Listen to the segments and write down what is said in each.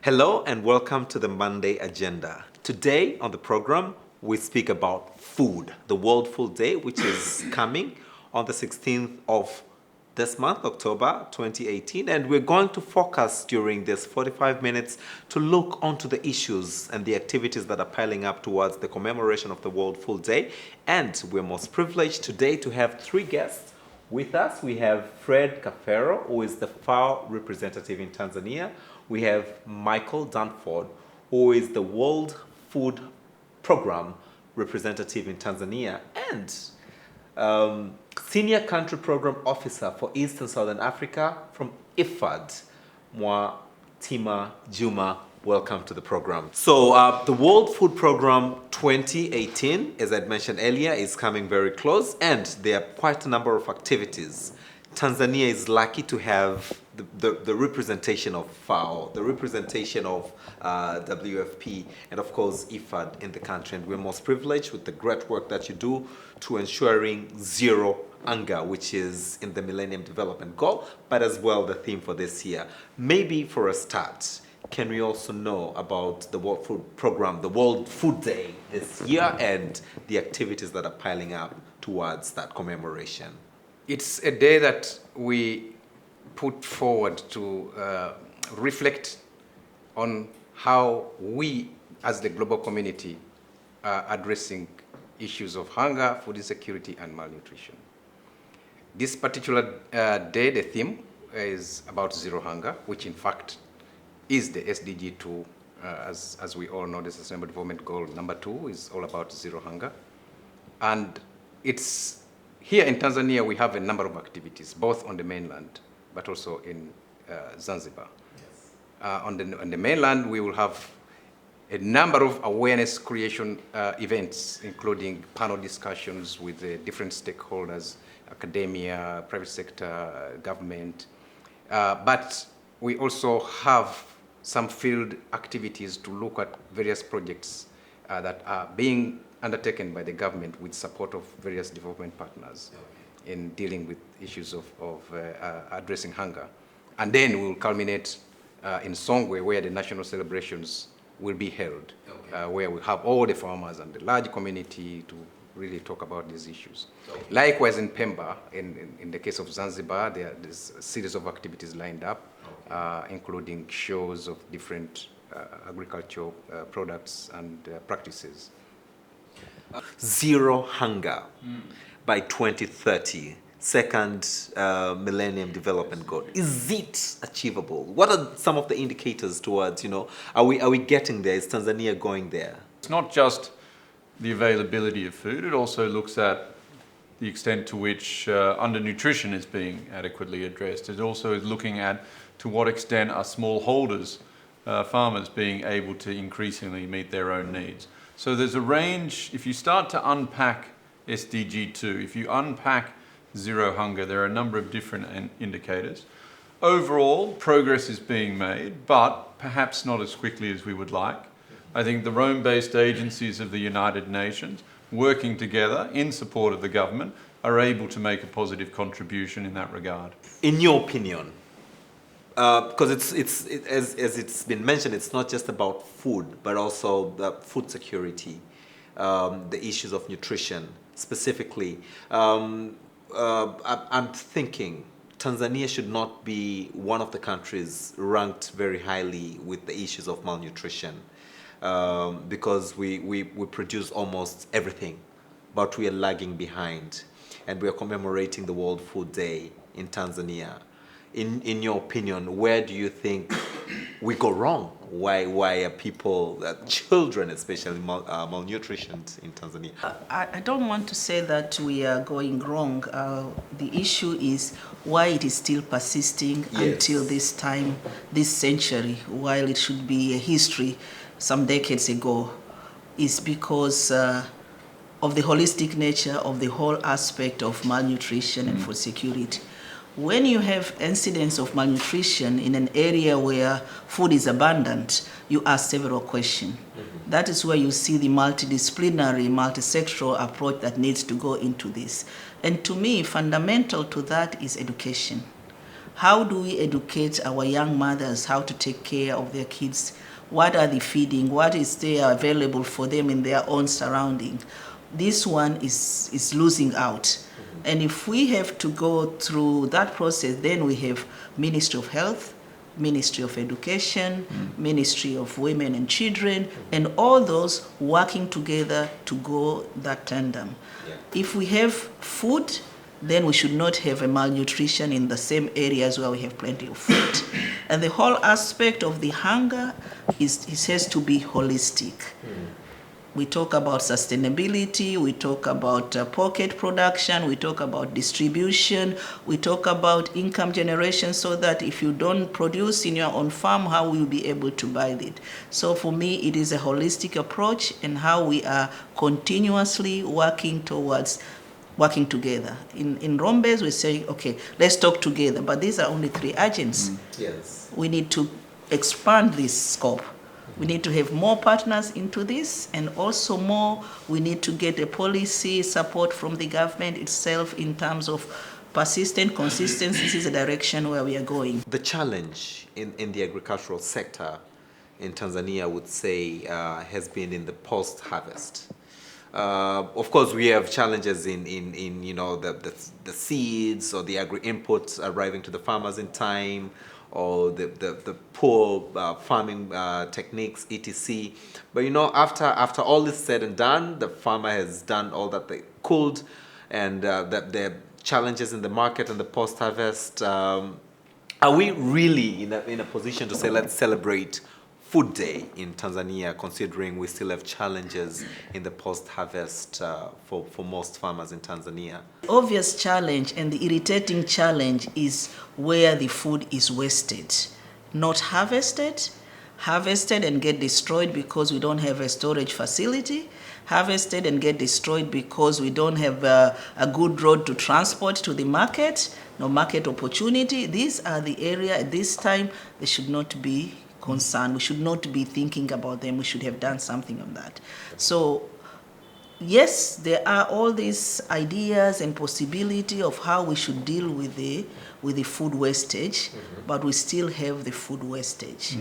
Hello and welcome to the Monday Agenda. Today on the program, we speak about food, the World Food Day, which is coming on the 16th of this month, October 2018. And we're going to focus during this 45 minutes to look onto the issues and the activities that are piling up towards the commemoration of the World Food Day. And we're most privileged today to have three guests with us. We have Fred Kafero, who is the FAO representative in Tanzania. We have Michael Danford, who is the World Food Program representative in Tanzania, and Senior Country Program Officer for East and Southern Africa from IFAD, Tima Juma. Welcome to the program. So the World Food Program 2018, as I mentioned earlier, is coming very close, and there are quite a number of activities. Tanzania is lucky to have the representation of FAO, the representation of WFP, and of course IFAD in the country. And we're most privileged with the great work that you do to ensuring zero hunger, which is in the Millennium Development Goal, but as well the theme for this year. Maybe for a start, can we also know about the World Food Program, the World Food Day this year, and the activities that are piling up towards that commemoration? It's a day that we put forward to reflect on how we, as the global community, are addressing issues of hunger, food insecurity, and malnutrition. This particular day, the theme is about zero hunger, which in fact is the SDG 2. As we all know, the Sustainable Development Goal number 2 is all about zero hunger. And it's here in Tanzania, we have a number of activities, both on the mainland, but also in Zanzibar. Yes. On the mainland, we will have a number of awareness creation events, including panel discussions with different stakeholders, academia, private sector, government. But we also have some field activities to look at various projects that are being undertaken by the government with support of various development partners in dealing with issues of addressing hunger. And then we will culminate in Songwe, where the national celebrations will be held, where we have all the farmers and the large community to really talk about these issues. Likewise in Pemba, in the case of Zanzibar, there's a series of activities lined up, including shows of different agricultural products and practices. Zero hunger by 2030, second Millennium Development Goal. Is it achievable? What are some of the indicators towards, are we getting there? Is Tanzania going there? It's not just the availability of food, it also looks at the extent to which undernutrition is being adequately addressed. It also is looking at to what extent are smallholders, farmers, being able to increasingly meet their own needs. So there's a range. If you start to unpack SDG 2, if you unpack zero hunger, there are a number of different indicators. Overall, progress is being made, but perhaps not as quickly as we would like. I think the Rome-based agencies of the United Nations, working together in support of the government, are able to make a positive contribution in that regard. In your opinion, because as it's been mentioned, it's not just about food, but also the food security, the issues of nutrition specifically. I'm thinking Tanzania should not be one of the countries ranked very highly with the issues of malnutrition, because we produce almost everything, but we are lagging behind, and we are commemorating the World Food Day in Tanzania. In your opinion, where do you think we go wrong? Why are people, children especially, malnutritioned in Tanzania? I don't want to say that we are going wrong. The issue is why it is still persisting until this time, this century, while it should be a history some decades ago, is because of the holistic nature of the whole aspect of malnutrition and food security. When you have incidents of malnutrition in an area where food is abundant, you ask several questions. That is where you see the multidisciplinary, multi-sectoral approach that needs to go into this. And to me, fundamental to that is education. how do we educate our young mothers how to take care of their kids? What are they feeding? What is there available for them in their own surrounding? This one is losing out. And if we have to go through that process, then we have Ministry of Health, Ministry of Education, Ministry of Women and Children, and all those working together to go that tandem. Yeah. If we have food, then we should not have a malnutrition in the same areas where we have plenty of food. And the whole aspect of the hunger it has to be holistic. We talk about sustainability, we talk about pocket production, we talk about distribution, we talk about income generation, so that if you don't produce in your own farm, how will you be able to buy it? So for me, it is a holistic approach, and how we are continuously working towards working together. In Rombes, we say, okay, let's talk together, but these are only 3 agents. Yes. We need to expand this scope. We need to have more partners into this, and also we need to get a policy support from the government itself in terms of persistent, consistency. This is the direction where we are going. The challenge in the agricultural sector in Tanzania, I would say, has been in the post-harvest. Of course, we have challenges in the seeds or the agri-inputs arriving to the farmers in time, or the poor farming techniques, etc. But after all is said and done, the farmer has done all that they could, and that the challenges in the market and the post-harvest. Are we really in a position to say, let's celebrate Food Day in Tanzania, considering we still have challenges in the post-harvest for most farmers in Tanzania? Obvious challenge, and the irritating challenge, is where the food is wasted, not harvested and get destroyed because we don't have a storage facility, harvested and get destroyed because we don't have a good road to transport to the market, no market opportunity. These are the area at this time they should not be concerned. We should not be thinking about them. We should have done something on that. So yes, there are all these ideas and possibility of how we should deal with the food wastage, but we still have the food wastage.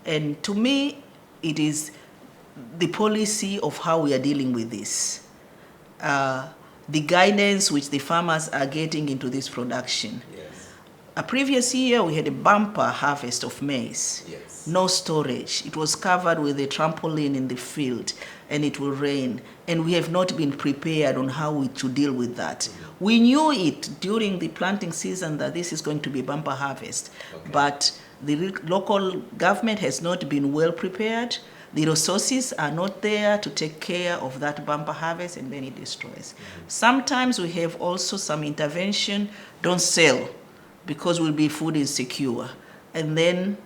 And to me, it is the policy of how we are dealing with this, the guidance which the farmers are getting into this production. Yes. A previous year, we had a bumper harvest of maize. Yes. No storage. It was covered with a trampoline in the field, and it will rain. And we have not been prepared on how to deal with that. We knew it during the planting season that this is going to be a bumper harvest, but the local government has not been well prepared. The resources are not there to take care of that bumper harvest, and then it destroys. Sometimes we have also some intervention, don't sell, because we'll be food insecure. And then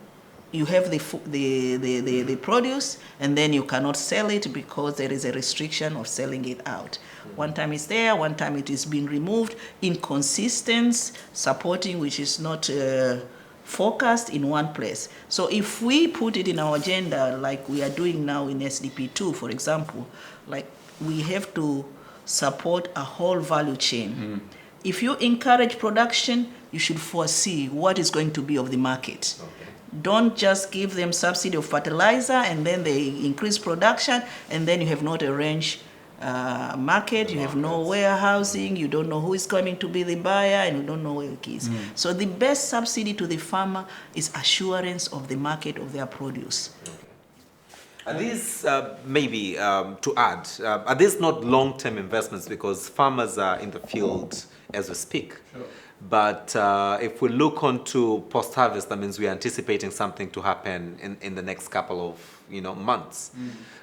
you have the produce, and then you cannot sell it because there is a restriction of selling it out. One time it's there, one time it is being removed. Inconsistent supporting, which is not focused in one place. So if we put it in our agenda, like we are doing now in SDP2, for example, like we have to support a whole value chain. If you encourage production, you should foresee what is going to be of the market. Don't just give them subsidy of fertilizer and then they increase production, and then you have not arranged market, you have no warehousing, you don't know who is coming to be the buyer, and you don't know where it is. So the best subsidy to the farmer is assurance of the market of their produce. Are these, maybe to add, are these not long-term investments, because farmers are in the field as we speak? Sure. But if we look onto post-harvest, that means we are anticipating something to happen in the next couple of months.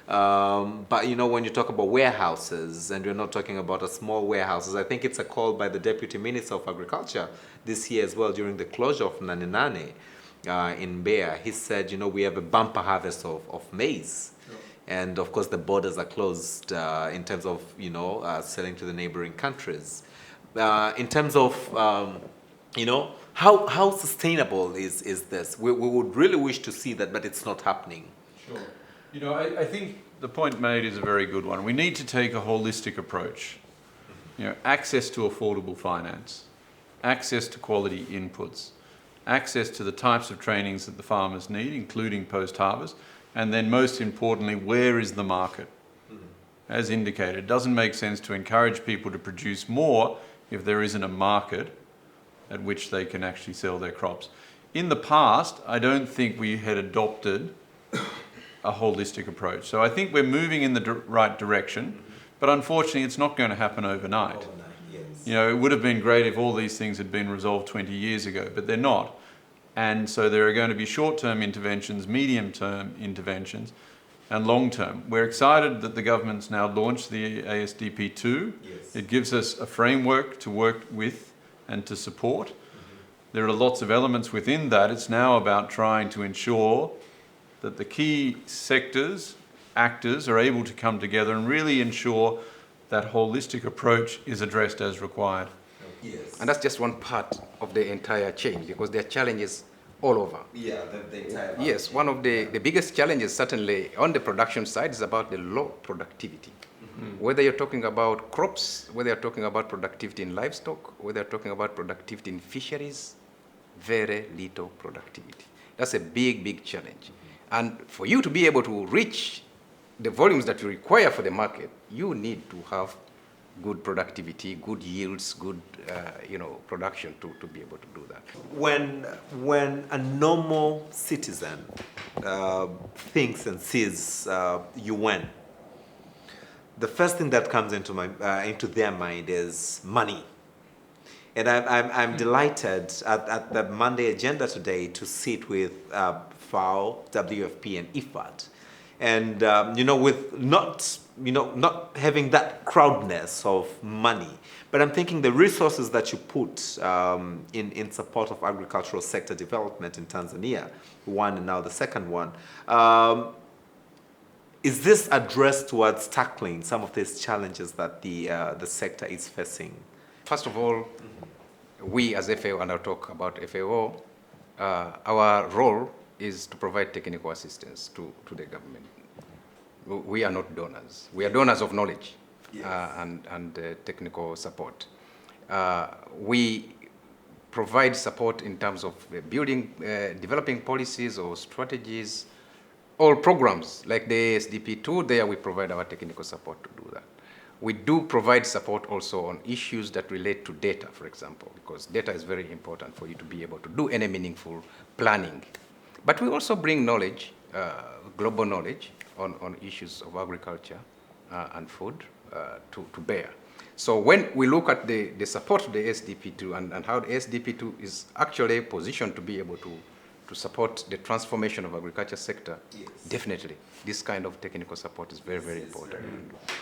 But when you talk about warehouses, and we're not talking about a small warehouses, I think it's a call by the Deputy Minister of Agriculture this year as well, during the closure of Naninane in Mbeya. He said, we have a bumper harvest of maize. Sure. And of course the borders are closed in terms of selling to the neighboring countries. In terms of how sustainable is this? We would really wish to see that, but it's not happening. Sure. I think the point made is a very good one. We need to take a holistic approach. Access to affordable finance, access to quality inputs, access to the types of trainings that the farmers need, including post-harvest, and then most importantly, where is the market? As indicated, it doesn't make sense to encourage people to produce more if there isn't a market at which they can actually sell their crops. In the past, I don't think we had adopted a holistic approach. So I think we're moving in the right direction, but unfortunately it's not going to happen overnight. You know, it would have been great if all these things had been resolved 20 years ago, but they're not. And so there are going to be short-term interventions, medium-term interventions, and long-term. We're excited that the government's now launched the ASDP2. Yes. It gives us a framework to work with and to support. There are lots of elements within that. It's now about trying to ensure that the key sectors, actors, are able to come together and really ensure that holistic approach is addressed as required. Yes. And that's just one part of the entire change, because there are challenges all over. Yeah, the entire. Yes, one of the biggest challenges certainly on the production side is about the low productivity. Whether you're talking about crops, whether you're talking about productivity in livestock, whether you're talking about productivity in fisheries, very little productivity. That's a big, big challenge. And for you to be able to reach the volumes that you require for the market, you need to have good productivity, good yields, good production to be able to do that. When a normal citizen thinks and sees UN, the first thing that comes into their mind is money. And I'm delighted at the Monday agenda today to sit with FAO, Wfp and Ifad. And, with not having that crowdness of money, but I'm thinking the resources that you put in support of agricultural sector development in Tanzania, one and now the second one, is this addressed towards tackling some of these challenges that the sector is facing? First of all, we as FAO, and I'll talk about FAO, our role is to provide technical assistance to the government. We are not donors. We are donors of knowledge. Yes. and technical support. We provide support in terms of developing policies or strategies or programs like the ASDP2. There we provide our technical support to do that. We do provide support also on issues that relate to data, for example, because data is very important for you to be able to do any meaningful planning. But we also bring knowledge, global knowledge, on issues of agriculture and food to bear. So when we look at the support of the SDP2 and how the SDP2 is actually positioned to be able to support the transformation of agriculture sector, yes, definitely this kind of technical support is very, very important.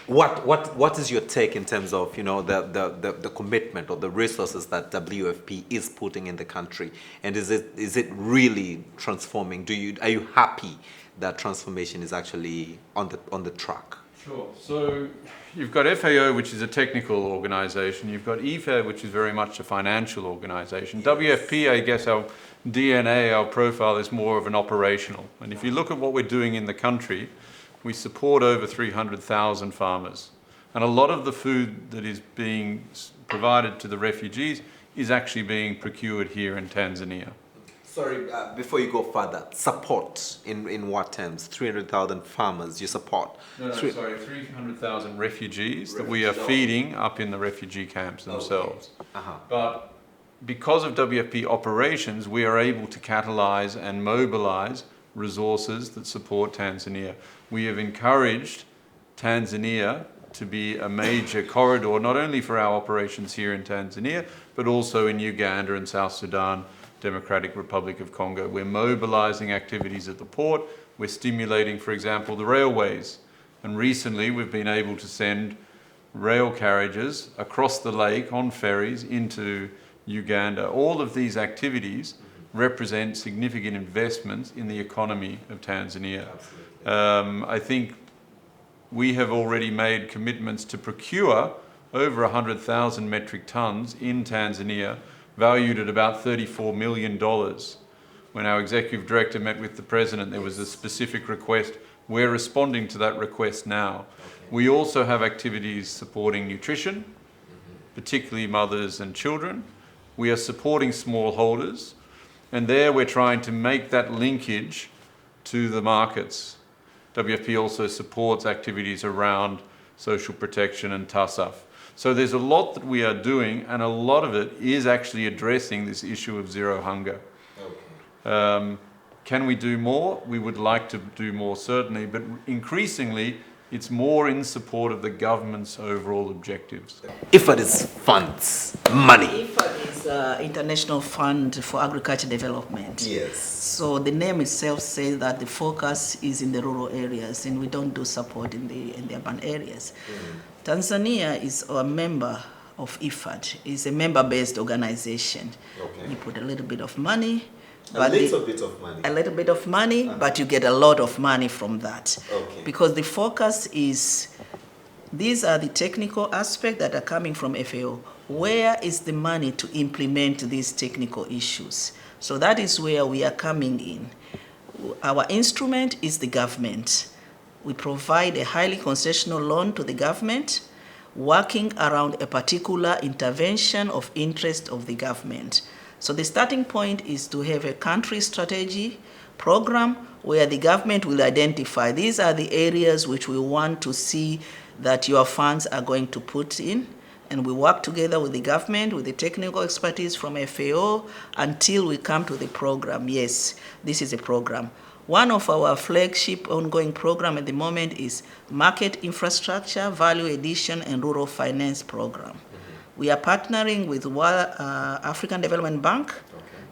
What is your take in terms of the commitment or the resources that WFP is putting in the country, and is it really transforming? Are you happy that transformation is actually on the track? Sure. So you've got FAO, which is a technical organization. You've got IFAD, which is very much a financial organization. Yes. WFP, I guess our DNA, our profile is more of an operational. And if you look at what we're doing in the country, we support over 300,000 farmers. And a lot of the food that is being provided to the refugees is actually being procured here in Tanzania. Sorry, before you go further, support in what terms? 300,000 farmers you support? No, sorry, 300,000 refugees that we are feeding up in the refugee camps themselves. Okay. Uh-huh. But because of WFP operations, we are able to catalyze and mobilize resources that support Tanzania. We have encouraged Tanzania to be a major corridor, not only for our operations here in Tanzania, but also in Uganda and South Sudan, Democratic Republic of Congo. We're mobilizing activities at the port. We're stimulating, for example, the railways. And recently we've been able to send rail carriages across the lake on ferries into Uganda. All of these activities represent significant investments in the economy of Tanzania. I think we have already made commitments to procure over 100,000 metric tons in Tanzania, valued at about $34 million. When our executive director met with the president, there was a specific request. We're responding to that request now. Okay. We also have activities supporting nutrition, particularly mothers and children. We are supporting smallholders. And there we're trying to make that linkage to the markets. WFP also supports activities around social protection and TASAF. So there's a lot that we are doing, and a lot of it is actually addressing this issue of zero hunger. Okay. Can we do more? We would like to do more, certainly, but increasingly it's more in support of the government's overall objectives. IFAD is funds, money. IFAD is International Fund for Agriculture Development. Yes. So the name itself says that the focus is in the rural areas, and we don't do support in the urban areas. Tanzania is a member of IFAD. It's a member-based organization. Okay. You put a little bit of money. A little bit of money. A little bit of money, but you get a lot of money from that. Okay. Because the focus is, these are the technical aspects that are coming from FAO. Where is the money to implement these technical issues? So that is where we are coming in. Our instrument is the government. We provide a highly concessional loan to the government, working around a particular intervention of interest of the government. So the starting point is to have a country strategy program where the government will identify these are the areas which we want to see that your funds are going to put in. And we work together with the government, with the technical expertise from FAO, until we come to the program. Yes, this is a program. One of our flagship ongoing program at the moment is Market Infrastructure, Value Addition, and Rural Finance Program. We are partnering with African Development Bank,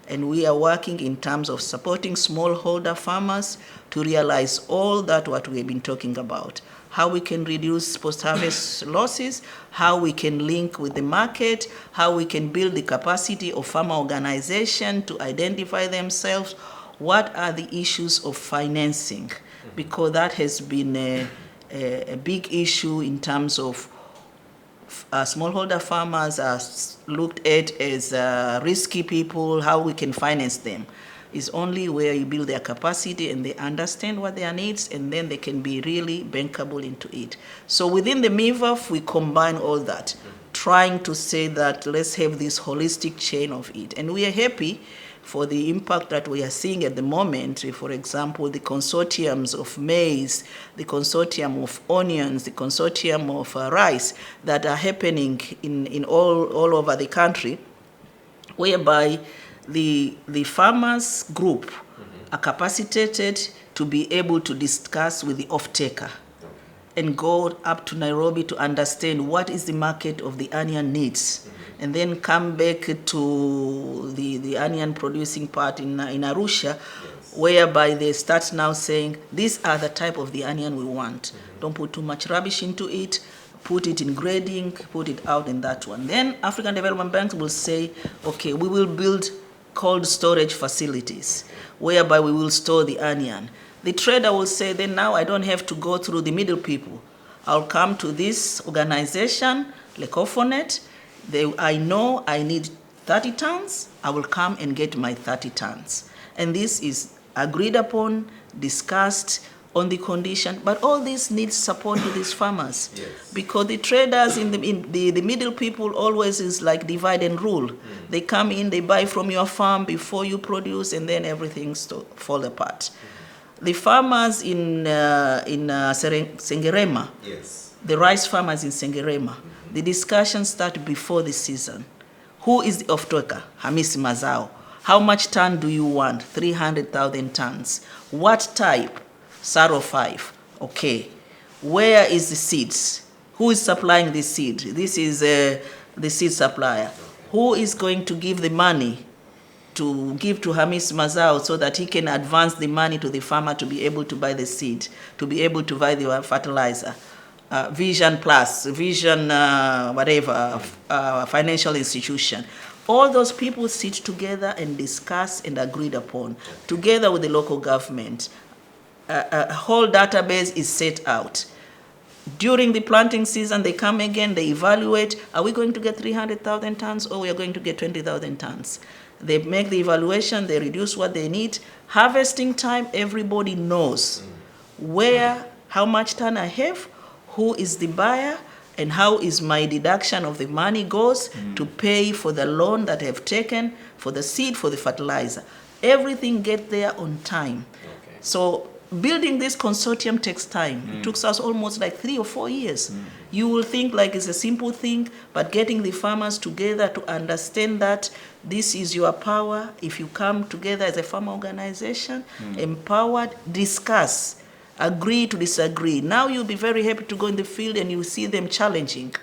and we are working in terms of supporting smallholder farmers to realize all that what we have been talking about. How we can reduce post-harvest losses, how we can link with the market, how we can build the capacity of farmer organization to identify themselves, what are the issues of financing, because that has been a big issue in terms of smallholder farmers are looked at as risky people, how we can finance them. Is only where you build their capacity and they understand what their needs, and then they can be really bankable into it. So within the MIVAF, we combine all that, trying to say that let's have this holistic chain of it. And we are happy for the impact that we are seeing at the moment. For example, the consortiums of maize, the consortium of onions, the consortium of rice that are happening in all over the country, whereby the farmers group are capacitated to be able to discuss with the off-taker and go up to Nairobi to understand what is the market of the onion needs, and then come back to the onion producing part in Arusha, whereby they start now saying, these are the type of the onion we want. Don't put too much rubbish into it, put it in grading, put it out in that one. Then African Development Bank will say, okay, we will build cold storage facilities, whereby we will store the onion. The trader will say, then now I don't have to go through the middle people. I'll come to this organization, Lecofonet. I know I need 30 tons. I will come and get my 30 tons. And this is agreed upon, discussed on the condition, but all this needs support to these farmers. Yes. Because the traders in the middle people always is like divide and rule. They come in, they buy from your farm before you produce, and then everything fall apart. The farmers in Sengerema, Yes. the rice farmers in Sengerema, the discussions start before the season. Who is the off-taker? Hamisi Mazao. How much ton do you want? 300,000 tons. What type? Saro 5. Okay. Where is the seeds? Who is supplying the seed? This is the seed supplier. Who is going to give the money to give to Hamis Mazao so that he can advance the money to the farmer to be able to buy the seed, to be able to buy the fertilizer? Vision Plus, Vision financial institution. All those people sit together and discuss and agreed upon, together with the local government. A whole database is set out. During the planting season, they come again, they evaluate, are we going to get 300,000 tons or we are going to get 20,000 tons? They make the evaluation, they reduce what they need. Harvesting time, everybody knows where, how much ton I have, who is the buyer, and how is my deduction of the money goes to pay for the loan that I have taken, for the seed, for the fertilizer. everything get there on time. Okay. So building this consortium takes time. It took us almost like 3 or 4 years. You will think like it's a simple thing, but getting the farmers together to understand that this is your power. If you come together as a farmer organization, empowered, discuss, agree to disagree. Now you'll be very happy to go in the field and you see them challenging.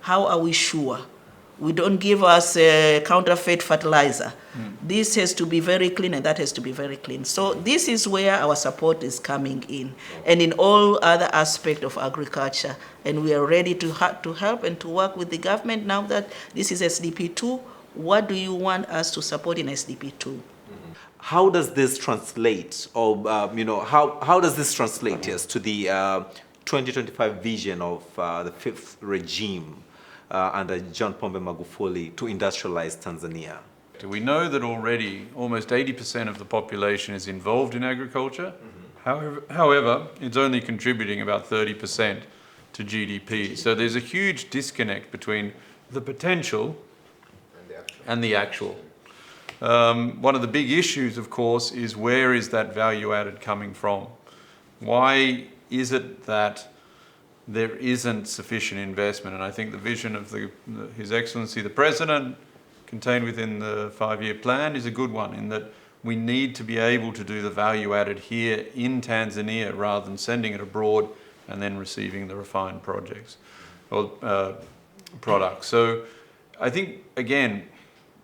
How are we sure? We don't give us counterfeit fertilizer. This has to be very clean and that has to be very clean. So this is where our support is coming in, and in all other aspects of agriculture. And we are ready to help and to work with the government now that this is SDP2. What do you want us to support in SDP2? How does this translate, or how does this translate, yes, to the 2025 vision of the fifth regime under John Pombe Magufuli to industrialize Tanzania? We know that already almost 80% of the population is involved in agriculture. However, it's only contributing about 30% to GDP. So there's a huge disconnect between the potential and the actual. One of the big issues, of course, is where is that value added coming from? Why is it that there isn't sufficient investment? And I think the vision of His Excellency the President, contained within the 5-year plan, is a good one, in that we need to be able to do the value added here in Tanzania rather than sending it abroad and then receiving the refined projects or products. So I think, again,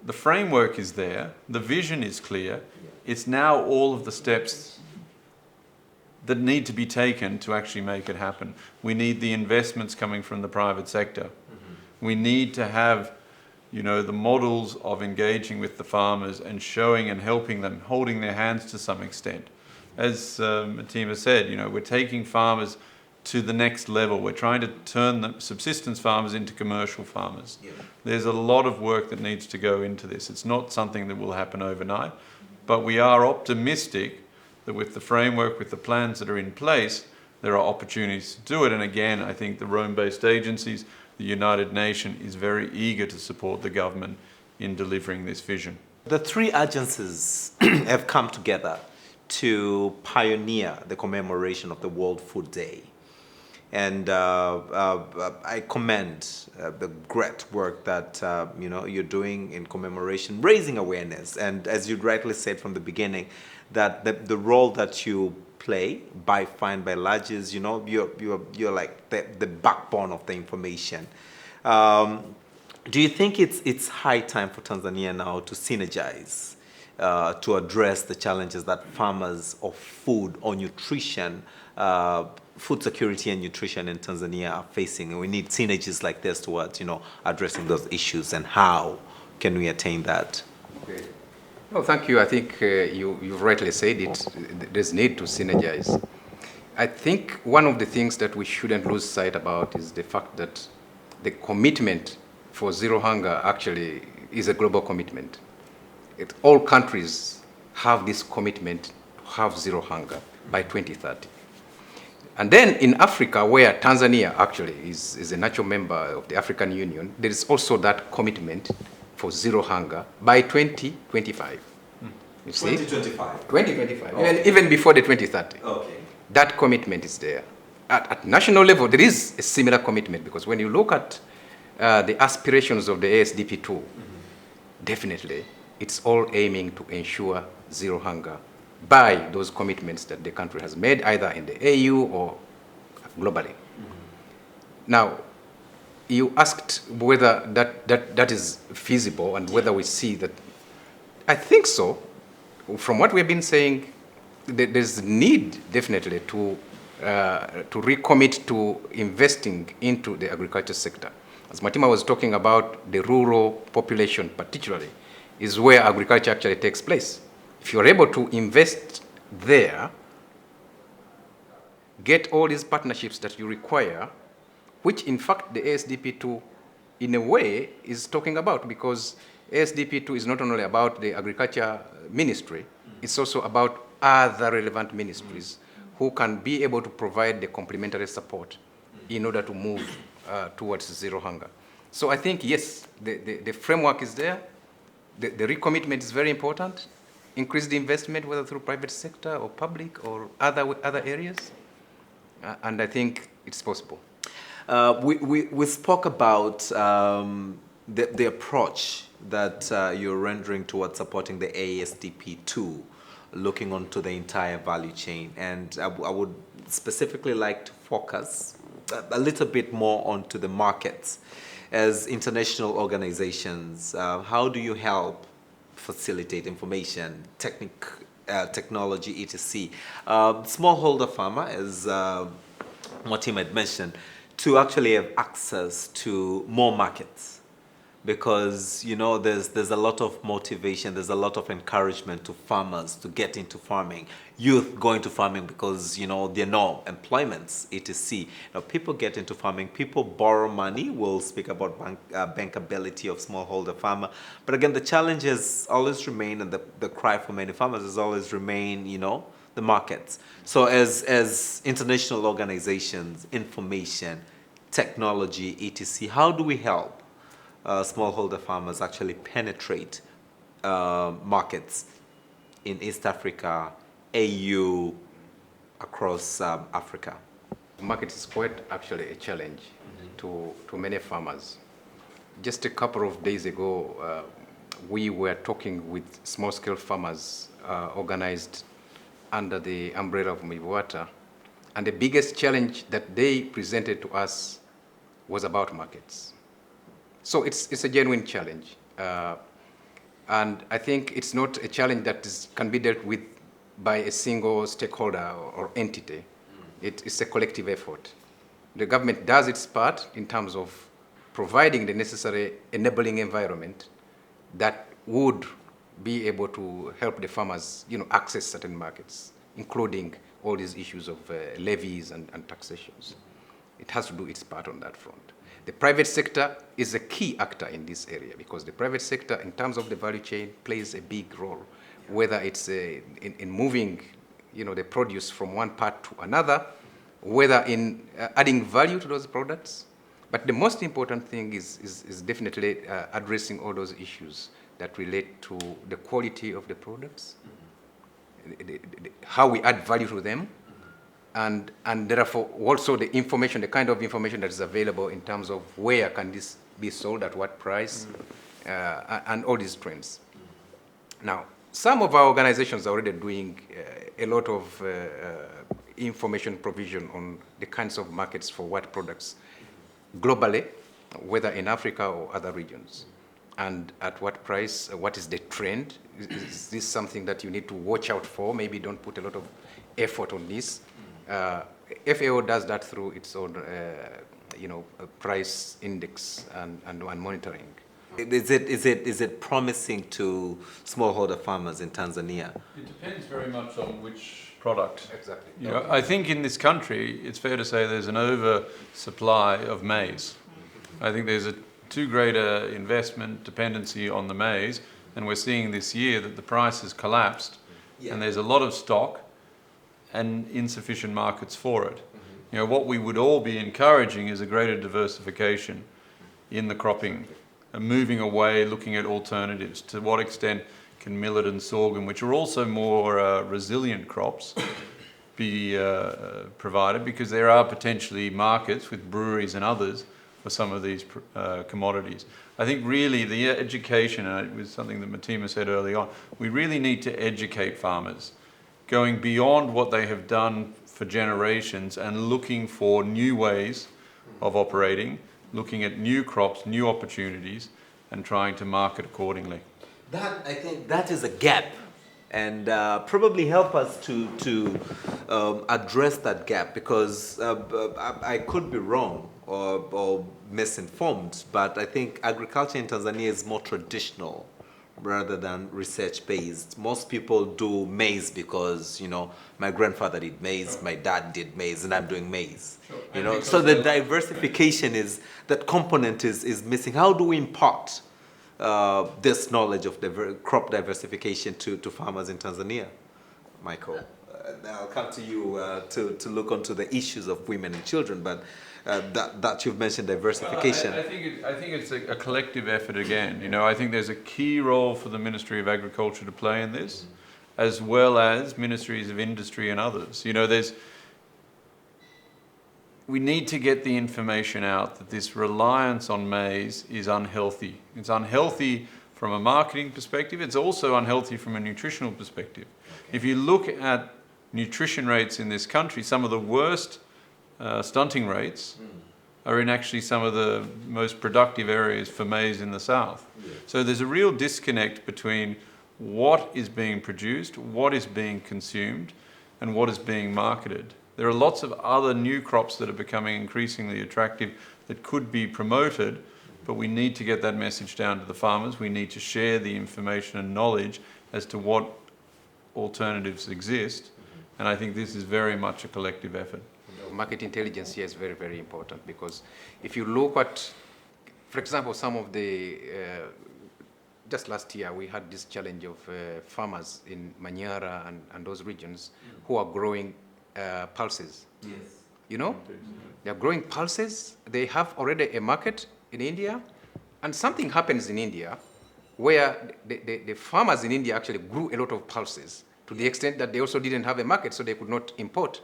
the framework is there, the vision is clear. It's now all of the steps that need to be taken to actually make it happen. We need the investments coming from the private sector. We need to have, the models of engaging with the farmers and showing and helping them, holding their hands to some extent. As Matima said, we're taking farmers to the next level. We're trying to turn the subsistence farmers into commercial farmers. Yeah. There's a lot of work that needs to go into this. It's not something that will happen overnight, but we are optimistic that with the framework, with the plans that are in place, there are opportunities to do it. And again, I think the Rome-based agencies, the United Nations, is very eager to support the government in delivering this vision. The 3 agencies have come together to pioneer the commemoration of the World Food Day. And I commend the great work that you're doing in commemoration, raising awareness, and as you rightly said from the beginning, that the role that you play by fine by large is you're like the backbone of the information. Do you think it's high time for Tanzania now to synergize to address the challenges that farmers of food or nutrition, food security and nutrition in Tanzania are facing? And we need synergies like this towards addressing those issues. And how can we attain that? Okay. No, thank you. I think you've rightly said it. There's need to synergize. I think one of the things that we shouldn't lose sight about is the fact that the commitment for zero hunger actually is a global commitment. All countries have this commitment to have zero hunger by 2030. And then in Africa, where Tanzania actually is a natural member of the African Union, there is also that commitment for zero hunger by 2025. You see? 2025. 2025, okay. Even before the 2030. Okay. That commitment is there. At national level, there is a similar commitment, because when you look at the aspirations of the ASDP2, definitely it's all aiming to ensure zero hunger by those commitments that the country has made, either in the AU or globally. Now, you asked whether that is feasible and whether we see that. I think so. From what we've been saying, there's need definitely to recommit to investing into the agriculture sector. As Matima was talking about, the rural population particularly is where agriculture actually takes place. If you're able to invest there, get all these partnerships that you require, which in fact the ASDP2 in a way is talking about, because ASDP2 is not only about the agriculture ministry, it's also about other relevant ministries who can be able to provide the complementary support in order to move towards zero hunger. So I think, yes, the framework is there. The recommitment is very important. increased investment, whether through private sector or public or other areas. And I think it's possible. We spoke about the approach that you're rendering towards supporting the ASDP2, looking onto the entire value chain. And I would specifically like to focus a little bit more onto the markets. As international organizations, how do you help facilitate information, technology, etc.? Smallholder farmer, as Martin had mentioned, to actually have access to more markets, because there's a lot of motivation, there's a lot of encouragement to farmers to get into farming, youth going to farming because there are no employments, etc. People get into farming, people borrow money. We'll speak about bankability of smallholder farmer, but again the challenges always remain, and the cry for many farmers has always remained the markets. So as international organizations, information, technology, etc., how do we help smallholder farmers actually penetrate markets in East Africa, AU, across Africa? Market is quite actually a challenge to many farmers. Just a couple of days ago, we were talking with small-scale farmers organized under the umbrella of Mivuata, and the biggest challenge that they presented to us was about markets. So it's a genuine challenge, and I think it's not a challenge that can be dealt with by a single stakeholder or entity. It's a collective effort. The government does its part in terms of providing the necessary enabling environment that would be able to help the farmers, access certain markets, including all these issues of levies and taxations. It has to do its part on that front. The private sector is a key actor in this area, because the private sector, in terms of the value chain, plays a big role, whether it's in moving, the produce from one part to another, whether in adding value to those products. But the most important thing is definitely addressing all those issues that relate to the quality of the products, how we add value to them, and therefore also the information, the kind of information that is available in terms of where can this be sold, at what price, and all these trends. Now, some of our organizations are already doing a lot of information provision on the kinds of markets for what products globally, whether in Africa or other regions, and at what price, what is the trend. Is this something that you need to watch out for? Maybe don't put a lot of effort on this. FAO does that through its own price index and monitoring. Is it promising to smallholder farmers in Tanzania? It depends very much on which product. Exactly. I think in this country, it's fair to say there's an oversupply of maize. I think there's a too great a investment dependency on the maize, and we're seeing this year that the price has collapsed, and there's a lot of stock and insufficient markets for it. What we would all be encouraging is a greater diversification in the cropping, moving away, looking at alternatives. To what extent can millet and sorghum, which are also more resilient crops, be provided, because there are potentially markets with breweries and others for some of these commodities. I think really the education, and it was something that Matima said early on, we really need to educate farmers, going beyond what they have done for generations and looking for new ways of operating, looking at new crops, new opportunities, and trying to market accordingly. I think that is a gap, and probably help us to address that gap, because I could be wrong or misinformed, but I think agriculture in Tanzania is more traditional rather than research-based. Most people do maize because, my grandfather did maize, my dad did maize, and I'm doing maize. Sure. So the diversification that component is missing. How do we impart this knowledge of crop diversification to farmers in Tanzania? Michael, I'll come to you to look onto the issues of women and children, but that you've mentioned diversification. I think it's a collective effort again. I think there's a key role for the Ministry of Agriculture to play in this. as well as ministries of industry and others. You know, we need to get the information out that this reliance on maize is unhealthy. It's unhealthy from a marketing perspective. It's also unhealthy from a nutritional perspective. Okay. If you look at nutrition rates in this country, some of the worst stunting rates are in actually some of the most productive areas for maize in the south. Yeah. So there's a real disconnect between what is being produced, what is being consumed, and what is being marketed. There are lots of other new crops that are becoming increasingly attractive that could be promoted, but we need to get that message down to the farmers. We need to share the information and knowledge as to what alternatives exist. And I think this is very much a collective effort. Market intelligence here is very, very important, because if you look at, for example, some of the, just last year we had this challenge of farmers in Manyara and those regions who are growing pulses. Yes. You know, they are growing pulses. They have already a market in India, and something happens in India where the farmers in India actually grew a lot of pulses to the extent that they also didn't have a market, so they could not import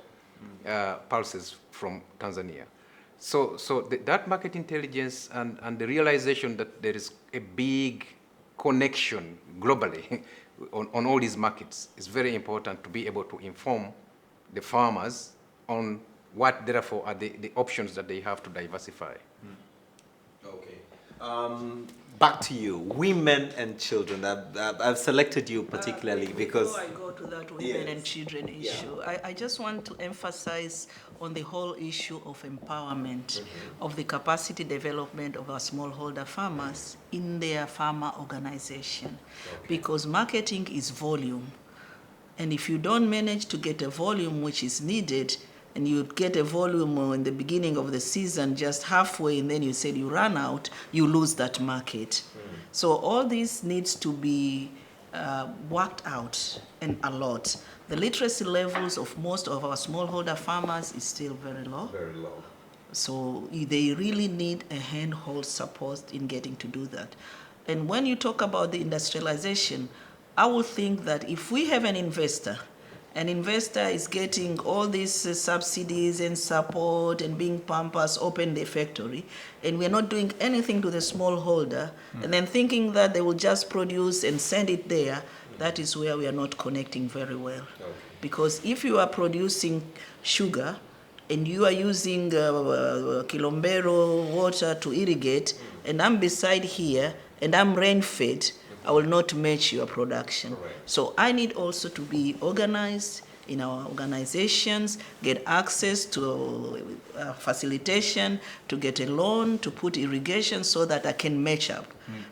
pulses from Tanzania. So that market intelligence and the realization that there is a big connection globally on all these markets is very important to be able to inform the farmers on what therefore are the options that they have to diversify. Okay. Back to you, women and children. I've selected you particularly because... Before I go to that women and children issue, I just want to emphasize on the whole issue of empowerment, of the capacity development of our smallholder farmers in their farmer organization. Because marketing is volume. And if you don't manage to get a volume which is needed, and you get a volume in the beginning of the season, just halfway, and then you said you run out, you lose that market. So all this needs to be worked out and a lot. The literacy levels of most of our smallholder farmers is still very low. Very low. So they really need a handhold support in getting to do that. And when you talk about the industrialization, I would think that if we have an investor is getting all these subsidies and support and being pampered, open the factory, and we're not doing anything to the smallholder, and then thinking that they will just produce and send it there, that is where we are not connecting very well. Okay. Because if you are producing sugar and you are using Kilombero water to irrigate, and I'm beside here and I'm rain-fed, I will not match your production. Correct. So I need also to be organized in our organizations, get access to facilitation, to get a loan, to put irrigation so that I can match up.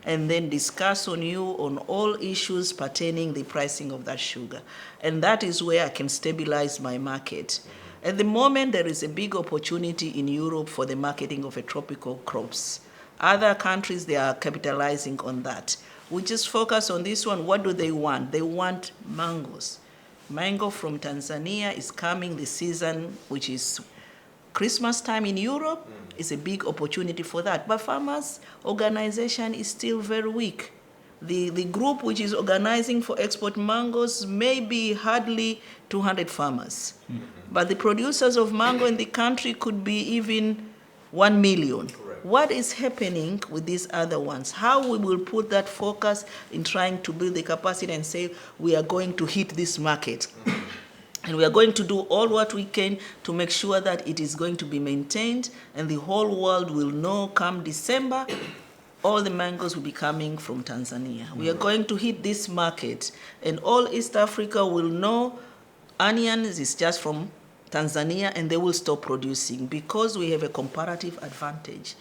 And then discuss on you on all issues pertaining the pricing of that sugar. And that is where I can stabilize my market. At the moment, there is a big opportunity in Europe for the marketing of tropical crops. Other countries, they are capitalizing on that. We just focus on this one. What do they want? They want mangoes. Mango from Tanzania is coming this season, which is Christmas time in Europe. Is a big opportunity for that. But farmers' organization is still very weak. The group which is organizing for export mangoes may be hardly 200 farmers. But the producers of mango in the country could be even 1 million. What is happening with these other ones? How we will put that focus in trying to build the capacity and say we are going to hit this market. And we are going to do all what we can to make sure that it is going to be maintained, and the whole world will know come December, all the mangoes will be coming from Tanzania. We are going to hit this market, and all East Africa will know onions is just from Tanzania, and they will stop producing because we have a comparative advantage.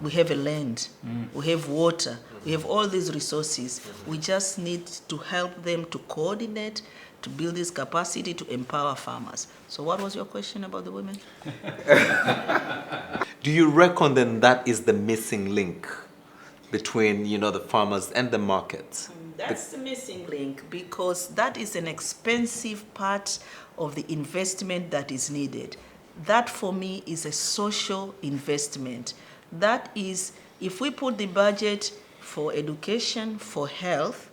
We have a land, we have water, we have all these resources. We just need to help them to coordinate, to build this capacity, to empower farmers. So what was your question about the women? Do you reckon then that is the missing link between, the farmers and the markets? That's the missing link, because that is an expensive part of the investment that is needed. That for me is a social investment. That is, if we put the budget for education, for health,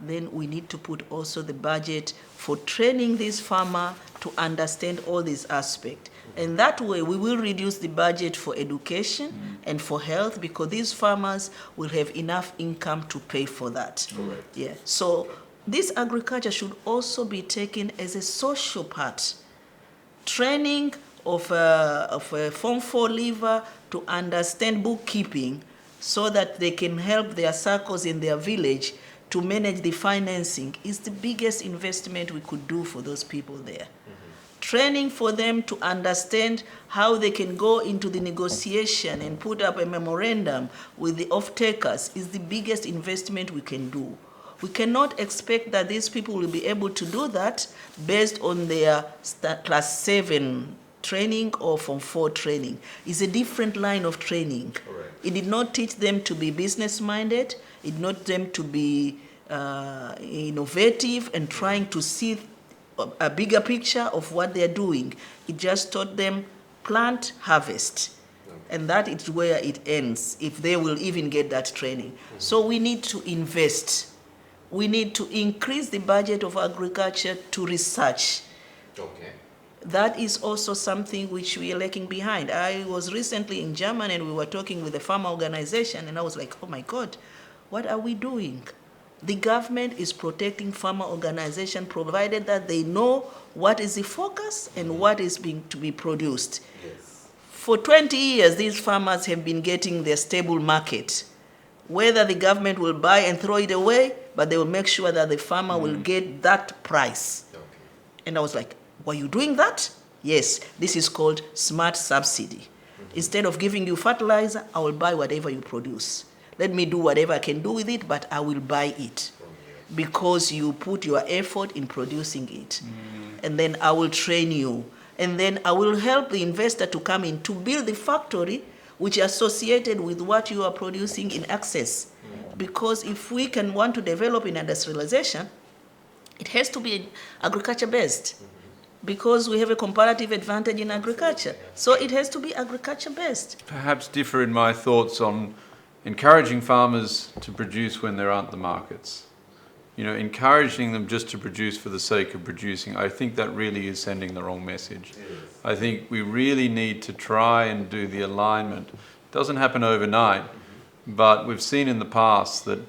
then we need to put also the budget for training this farmer to understand all these aspects. And that way we will reduce the budget for education and for health, because these farmers will have enough income to pay for that. Correct. Yeah. So this agriculture should also be taken as a social part. Training of a Form 4 leaver to understand bookkeeping so that they can help their circles in their village to manage the financing is the biggest investment we could do for those people there. Training for them to understand how they can go into the negotiation and put up a memorandum with the off-takers is the biggest investment we can do. We cannot expect that these people will be able to do that based on their class 7 training or Form 4 training. It's a different line of training. Correct. It did not teach them to be business-minded. It did not teach them to be innovative and trying to see a bigger picture of what they're doing. It just taught them plant, harvest. And that is where it ends, if they will even get that training. So we need to invest. We need to increase the budget of agriculture to research. Okay. That is also something which we are lacking behind. I was recently in Germany and we were talking with a farmer organization, and I was like, oh my God, what are we doing? The government is protecting farmer organization provided that they know what is the focus and what is being to be produced. Yes. For 20 years, these farmers have been getting their stable market. Whether the government will buy and throw it away, but they will make sure that the farmer will get that price. Okay. And I was like, were you doing that? Yes, this is called smart subsidy. Instead of giving you fertilizer, I will buy whatever you produce. Let me do whatever I can do with it, but I will buy it because you put your effort in producing it. And then I will train you. And then I will help the investor to come in to build the factory which is associated with what you are producing in excess. Because if we can want to develop in industrialization, it has to be agriculture-based. Because we have a comparative advantage in agriculture. So it has to be agriculture-based. Perhaps differ in my thoughts on encouraging farmers to produce when there aren't the markets. You know, encouraging them just to produce for the sake of producing, I think that really is sending the wrong message. I think we really need to try and do the alignment. It doesn't happen overnight, but we've seen in the past that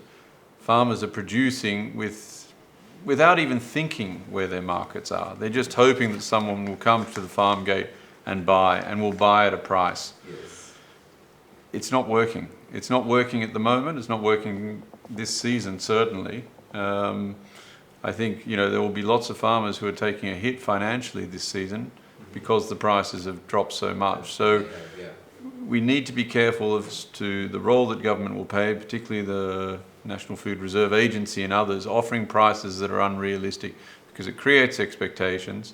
farmers are producing without even thinking where their markets are. They're just hoping that someone will come to the farm gate and buy, and will buy at a price. Yes. It's not working. It's not working at the moment. It's not working this season, certainly. I think, you know, there will be lots of farmers who are taking a hit financially this season because the prices have dropped so much. So we need to be careful as to the role that government will play, particularly the National Food Reserve Agency and others, offering prices that are unrealistic, because it creates expectations,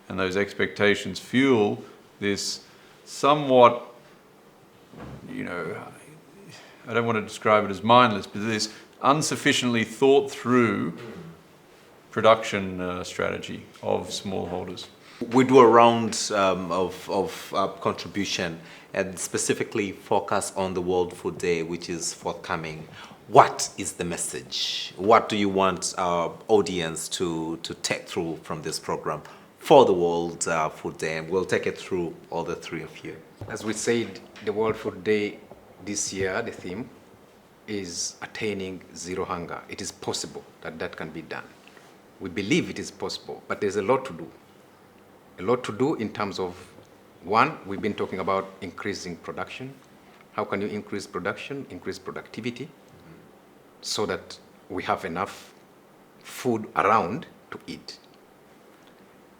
and those expectations fuel this somewhat, you know, I don't want to describe it as mindless, but this insufficiently thought through production strategy of smallholders. We do a round of contribution and specifically focus on the World Food Day, which is forthcoming. What is the message? What do you want our audience to take through from this program for the World Food Day? And we'll take it through, all the three of you. As we said, the World Food Day this year, the theme is attaining zero hunger. It is possible that that can be done. We believe it is possible, but there's a lot to do. A lot to do in terms of, one, we've been talking about increasing production. How can you increase production, increase productivity, so that we have enough food around to eat?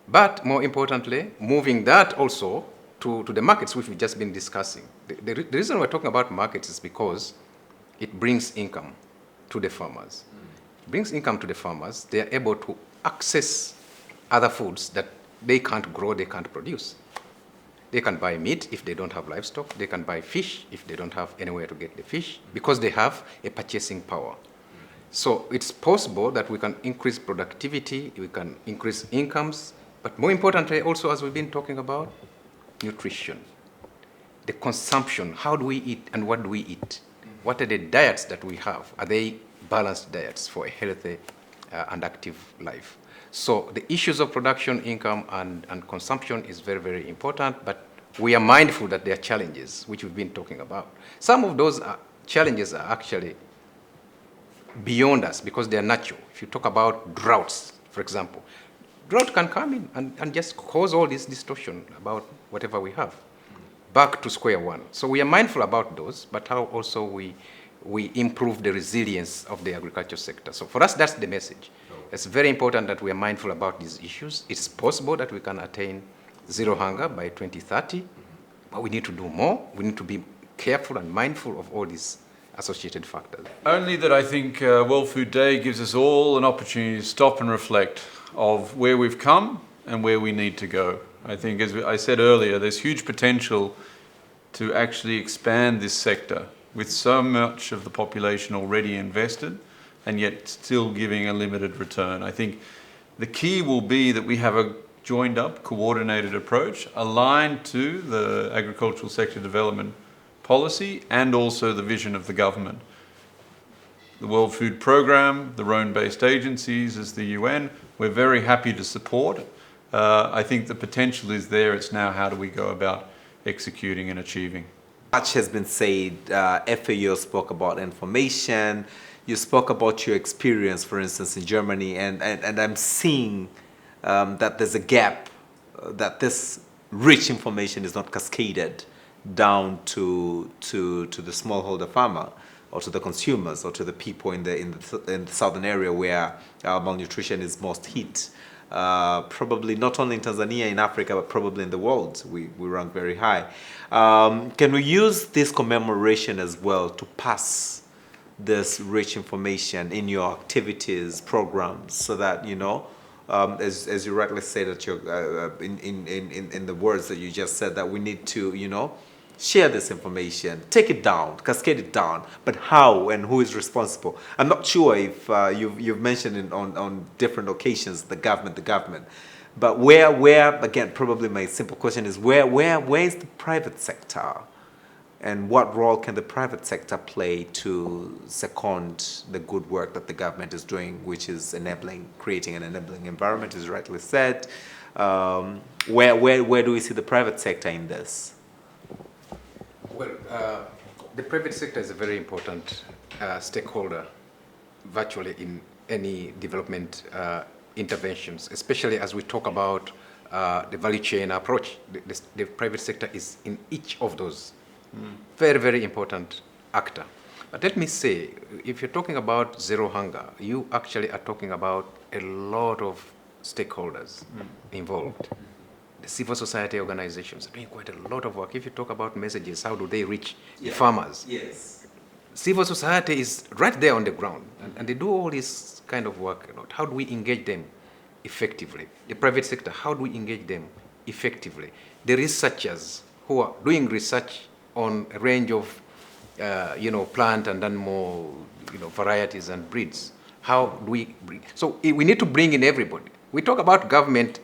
But more importantly, moving that also to the markets, which we've just been discussing. The reason we're talking about markets is because it brings income to the farmers. It brings income to the farmers. They are able to access other foods that they can't grow, they can't produce. They can buy meat if they don't have livestock. They can buy fish if they don't have anywhere to get the fish, because they have a purchasing power. So it's possible that we can increase productivity, we can increase incomes, but more importantly also, as we've been talking about, nutrition. The consumption, how do we eat and what do we eat? What are the diets that we have? Are they balanced diets for a healthy and active life. So the issues of production, income, and consumption is very, very important, but we are mindful that there are challenges, which we've been talking about. Some of those challenges are actually beyond us because they are natural. If you talk about droughts, for example, drought can come in and just cause all this distortion about whatever we have, back to square one. So we are mindful about those, but how also we improve the resilience of the agriculture sector. So for us, that's the message. It's very important that we are mindful about these issues. It's possible that we can attain zero hunger by 2030, but we need to do more. We need to be careful and mindful of all these associated factors. Only that I think World Food Day gives us all an opportunity to stop and reflect of where we've come and where we need to go. I think, as I said earlier, there's huge potential to actually expand this sector with so much of the population already invested and yet still giving a limited return. I think the key will be that we have a joined up, coordinated approach aligned to the agricultural sector development policy and also the vision of the government. The World Food Programme, the Rhone-based agencies as the UN, we're very happy to support. I think the potential is there. It's now how do we go about executing and achieving. Much has been said. FAO spoke about information. You spoke about your experience, for instance, in Germany, and I'm seeing that there's a gap, that this rich information is not cascaded down to the smallholder farmer or to the consumers or to the people in the southern area where malnutrition is most hit. Probably not only in Tanzania, in Africa, but probably in the world. We rank very high. Can we use this commemoration as well to pass this rich information in your activities, programs, so that, you know, as you rightly say that you're in the words that you just said, that we need to, you know, share this information, take it down, cascade it down, but how and who is responsible? I'm not sure if you've mentioned it on different occasions, the government, but where again, probably my simple question is where is the private sector, and what role can the private sector play to second the good work that the government is doing, which is creating an enabling environment, as rightly said. Where do we see the private sector in this? Well, the private sector is a very important stakeholder virtually in any development interventions, especially as we talk about the value chain approach. The private sector is in each of those. Very, very important actor. But let me say, if you're talking about zero hunger, you actually are talking about a lot of stakeholders involved. The civil society organizations are doing quite a lot of work. If you talk about messages, how do they reach the farmers? Yes. Civil society is right there on the ground, and they do all this kind of work a lot. How do we engage them effectively? The private sector, how do we engage them effectively? The researchers who are doing research on a range of plant and animal varieties and breeds. How do we bring? So we need to bring in everybody. We talk about government,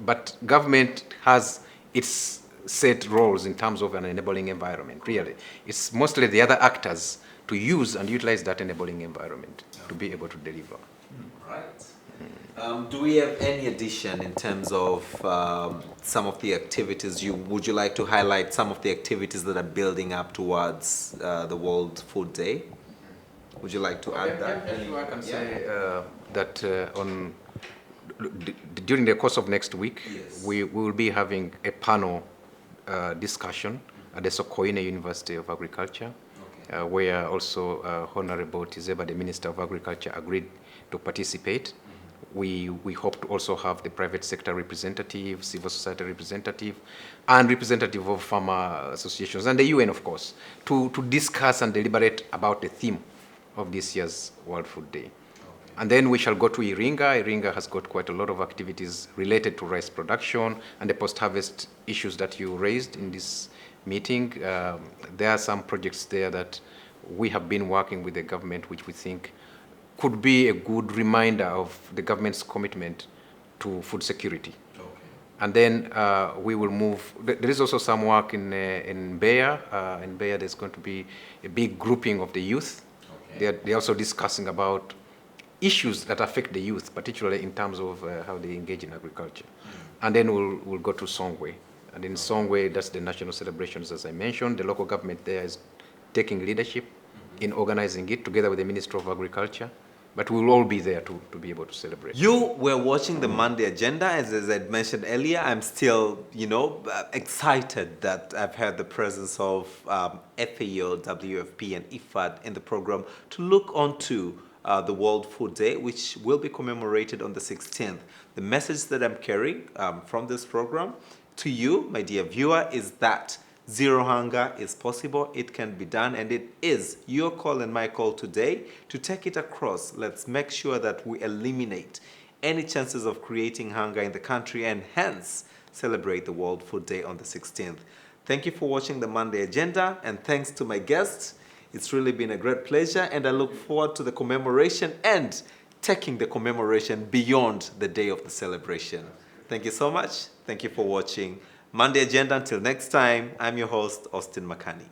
but government has its set roles in terms of an enabling environment, really. It's mostly the other actors to use and utilize that enabling environment to be able to deliver. Right. Do we have any addition in terms of some of the activities? Would you like to highlight some of the activities that are building up towards the World Food Day? Would you like to add that? I can say that during the course of next week, yes, we will be having a panel discussion at the Sokoine University of Agriculture, okay, where also Honorable Tizeba, the Minister of Agriculture, agreed to participate. We hope to also have the private sector representative, civil society representative, and representative of farmer associations, and the UN, of course, to discuss and deliberate about the theme of this year's World Food Day. Okay. And then we shall go to Iringa. Iringa has got quite a lot of activities related to rice production and the post-harvest issues that you raised in this meeting. There are some projects there that we have been working with the government, which we think could be a good reminder of the government's commitment to food security. Okay. And then we will move. There is also some work in Mbeya. In Mbeya, there's going to be a big grouping of the youth, They're also discussing about issues that affect the youth, particularly in terms of how they engage in agriculture. And then we'll go to Songwe. And in Songwe, that's the national celebrations, as I mentioned. The local government there is taking leadership in organizing it together with the Ministry of Agriculture. But we will all be there to be able to celebrate. You were watching the Monday agenda, as I mentioned earlier. I'm still, excited that I've had the presence of FAO, WFP, and Ifad in the program to look onto the World Food Day, which will be commemorated on the 16th. The message that I'm carrying from this program to you, my dear viewer, is that zero hunger is possible, it can be done, and it is your call and my call today to take it across. Let's make sure that we eliminate any chances of creating hunger in the country and hence celebrate the World Food Day on the 16th. Thank you for watching the Monday Agenda, and thanks to my guests. It's really been a great pleasure, and I look forward to the commemoration and taking the commemoration beyond the day of the celebration. Thank you so much. Thank you for watching Monday Agenda. Until next time, I'm your host, Austin Makani.